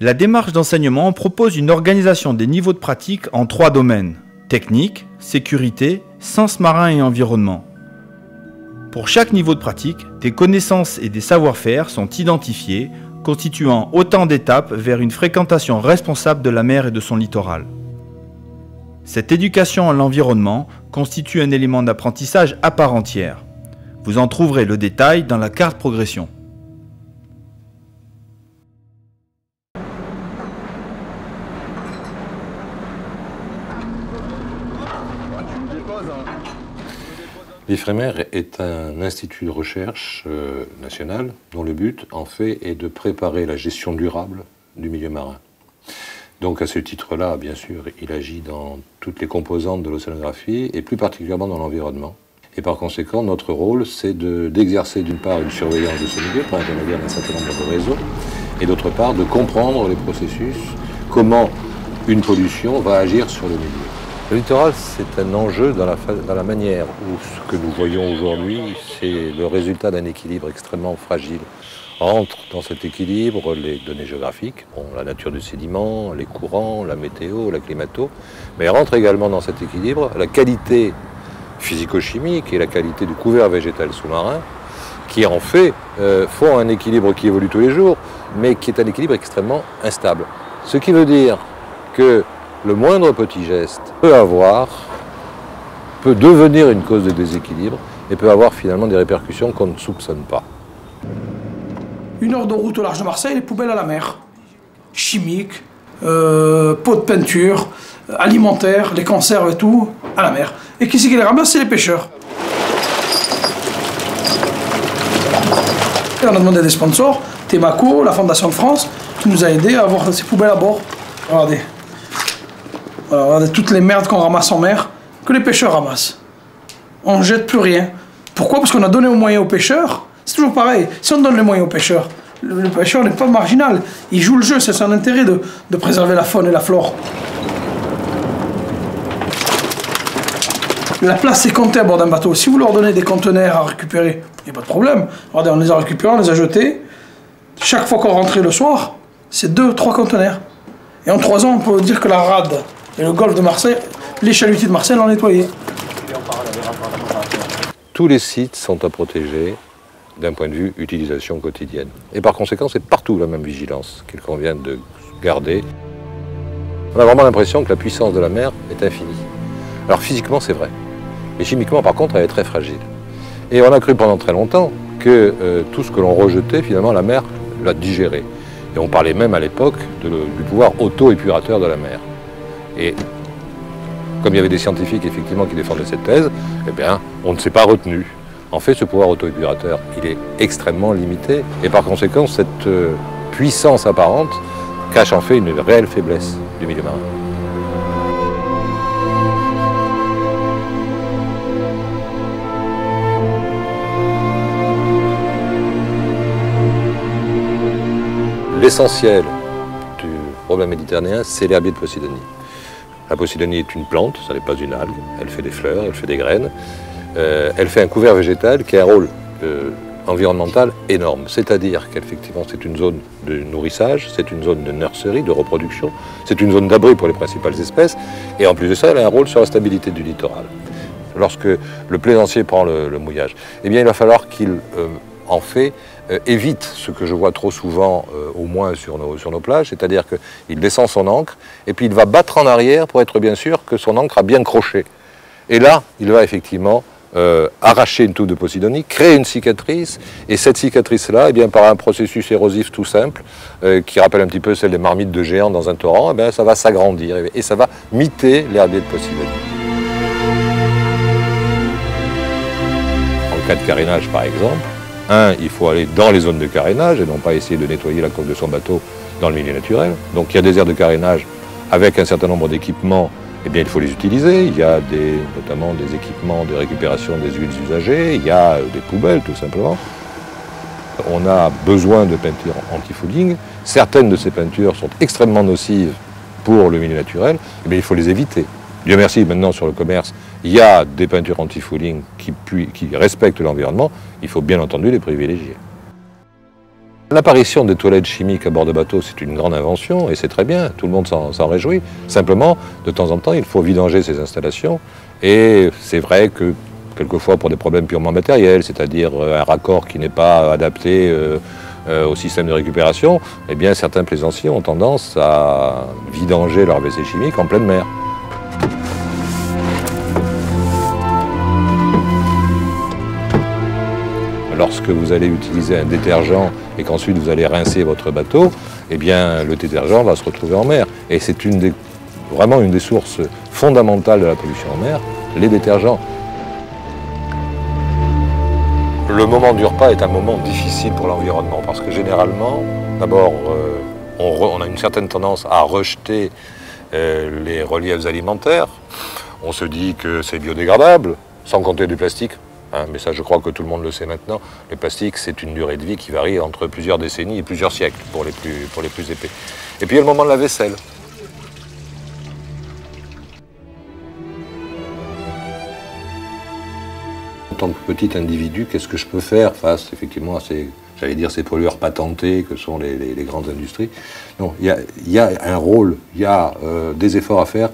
La démarche d'enseignement propose une organisation des niveaux de pratique en 3 domaines: technique, sécurité, sens marin et environnement. Pour chaque niveau de pratique, des connaissances et des savoir-faire sont identifiés, constituant autant d'étapes vers une fréquentation responsable de la mer et de son littoral. Cette éducation à l'environnement constitue un élément d'apprentissage à part entière. Vous en trouverez le détail dans la carte progression. L'IFREMER est un institut de recherche national dont le but, en fait, est de préparer la gestion durable du milieu marin. Donc à ce titre-là, bien sûr, il agit dans toutes les composantes de l'océanographie et plus particulièrement dans l'environnement. Et par conséquent, notre rôle, c'est d'exercer d'une part une surveillance de ce milieu par l'intermédiaire d'un certain nombre de réseaux et d'autre part de comprendre les processus, comment une pollution va agir sur le milieu. Le littoral, c'est un enjeu dans la manière où ce que nous voyons aujourd'hui, c'est le résultat d'un équilibre extrêmement fragile. Entre dans cet équilibre les données géographiques, la nature du sédiment, les courants, la météo, la climato, mais rentre également dans cet équilibre la qualité physico-chimique et la qualité du couvert végétal sous-marin, qui en fait font un équilibre qui évolue tous les jours, mais qui est un équilibre extrêmement instable. Ce qui veut dire que le moindre petit geste peut devenir une cause de déséquilibre et peut avoir finalement des répercussions qu'on ne soupçonne pas. 1 heure de route au large de Marseille, les poubelles à la mer. Chimiques, pots de peinture, alimentaires, les conserves et tout, à la mer. Et qui c'est qui les ramasse? C'est les pêcheurs. Et on a demandé à des sponsors, Temaco, la Fondation de France, qui nous a aidés à avoir ces poubelles à bord. Regardez. Voilà, regardez toutes les merdes qu'on ramasse en mer, que les pêcheurs ramassent. On ne jette plus rien. Pourquoi? Parce qu'on a donné aux moyens aux pêcheurs. C'est toujours pareil. Si on donne les moyens aux pêcheurs, le pêcheur n'est pas marginal. Il joue le jeu, c'est son intérêt de préserver la faune et la flore. La place est comptée à bord d'un bateau. Si vous leur donnez des conteneurs à récupérer, il n'y a pas de problème. Regardez, on les a récupérés, on les a jetés. Chaque fois qu'on rentrait le soir, c'est 2-3 conteneurs. Et en 3 ans, on peut dire que la rade et le golfe de Marseille, les chalutiers de Marseille l'ont nettoyé. Tous les sites sont à protéger d'un point de vue utilisation quotidienne. Et par conséquent, c'est partout la même vigilance qu'il convient de garder. On a vraiment l'impression que la puissance de la mer est infinie. Alors physiquement, c'est vrai. Mais chimiquement, par contre, elle est très fragile. Et on a cru pendant très longtemps que tout ce que l'on rejetait, finalement, la mer l'a digéré. Et on parlait même à l'époque du pouvoir auto-épurateur de la mer. Et comme il y avait des scientifiques effectivement qui défendaient cette thèse, eh bien, on ne s'est pas retenu. En fait, ce pouvoir auto-épurateur, il est extrêmement limité. Et par conséquent, cette puissance apparente cache en fait une réelle faiblesse du milieu marin. L'essentiel du problème méditerranéen, c'est l'herbier de Posidonie. La Posidonie est une plante, ça n'est pas une algue, elle fait des fleurs, elle fait des graines, elle fait un couvert végétal qui a un rôle environnemental énorme. C'est-à-dire qu'effectivement c'est une zone de nourrissage, c'est une zone de nurserie, de reproduction, c'est une zone d'abri pour les principales espèces, et en plus de ça, elle a un rôle sur la stabilité du littoral. Lorsque le plaisancier prend le mouillage, eh bien il va falloir qu'il en fait évite ce que je vois trop souvent, au moins sur nos plages, c'est-à-dire qu'il descend son ancre et puis il va battre en arrière pour être bien sûr que son ancre a bien croché. Et là, il va effectivement arracher une touffe de Posidonie, créer une cicatrice, et cette cicatrice-là, eh bien, par un processus érosif tout simple, qui rappelle un petit peu celle des marmites de géants dans un torrent, eh bien, ça va s'agrandir et ça va miter l'herbier de Posidonie. En cas de carénage, par exemple, il faut aller dans les zones de carénage et non pas essayer de nettoyer la coque de son bateau dans le milieu naturel. Donc il y a des aires de carénage avec un certain nombre d'équipements, eh bien il faut les utiliser. Il y a notamment des équipements de récupération des huiles usagées, il y a des poubelles tout simplement. On a besoin de peintures anti-fouling. Certaines de ces peintures sont extrêmement nocives pour le milieu naturel, eh bien il faut les éviter. Dieu merci, maintenant sur le commerce, il y a des peintures anti-fouling qui respectent l'environnement, il faut bien entendu les privilégier. L'apparition des toilettes chimiques à bord de bateaux, c'est une grande invention et c'est très bien, tout le monde s'en réjouit. Simplement, de temps en temps, il faut vidanger ces installations et c'est vrai que quelquefois pour des problèmes purement matériels, c'est-à-dire un raccord qui n'est pas adapté au système de récupération, eh bien certains plaisanciers ont tendance à vidanger leur WC chimique en pleine mer. Lorsque vous allez utiliser un détergent et qu'ensuite vous allez rincer votre bateau, eh bien le détergent va se retrouver en mer. Et c'est vraiment une des sources fondamentales de la pollution en mer, les détergents. Le moment du repas est un moment difficile pour l'environnement parce que généralement, d'abord, on a une certaine tendance à rejeter les reliefs alimentaires. On se dit que c'est biodégradable, sans compter du plastique. Mais ça, je crois que tout le monde le sait maintenant. Le plastique, c'est une durée de vie qui varie entre plusieurs décennies et plusieurs siècles pour les plus épais. Et puis il y a le moment de la vaisselle. En tant que petit individu, qu'est-ce que je peux faire face effectivement à ces pollueurs patentés que sont les grandes industries? Non, il y a un rôle, il y a des efforts à faire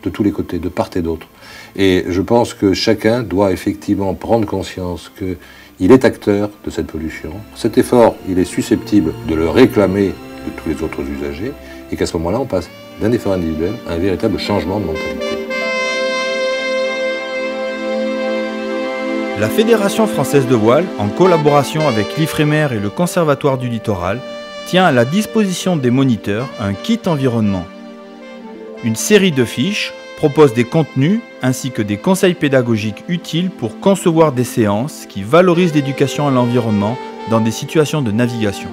de tous les côtés, de part et d'autre. Et je pense que chacun doit effectivement prendre conscience qu'il est acteur de cette pollution. Cet effort, il est susceptible de le réclamer de tous les autres usagers et qu'à ce moment-là, on passe d'un effort individuel à un véritable changement de mentalité. La Fédération française de voile, en collaboration avec l'Ifremer et le Conservatoire du littoral, tient à la disposition des moniteurs un kit environnement. Une série de fiches propose des contenus ainsi que des conseils pédagogiques utiles pour concevoir des séances qui valorisent l'éducation à l'environnement dans des situations de navigation.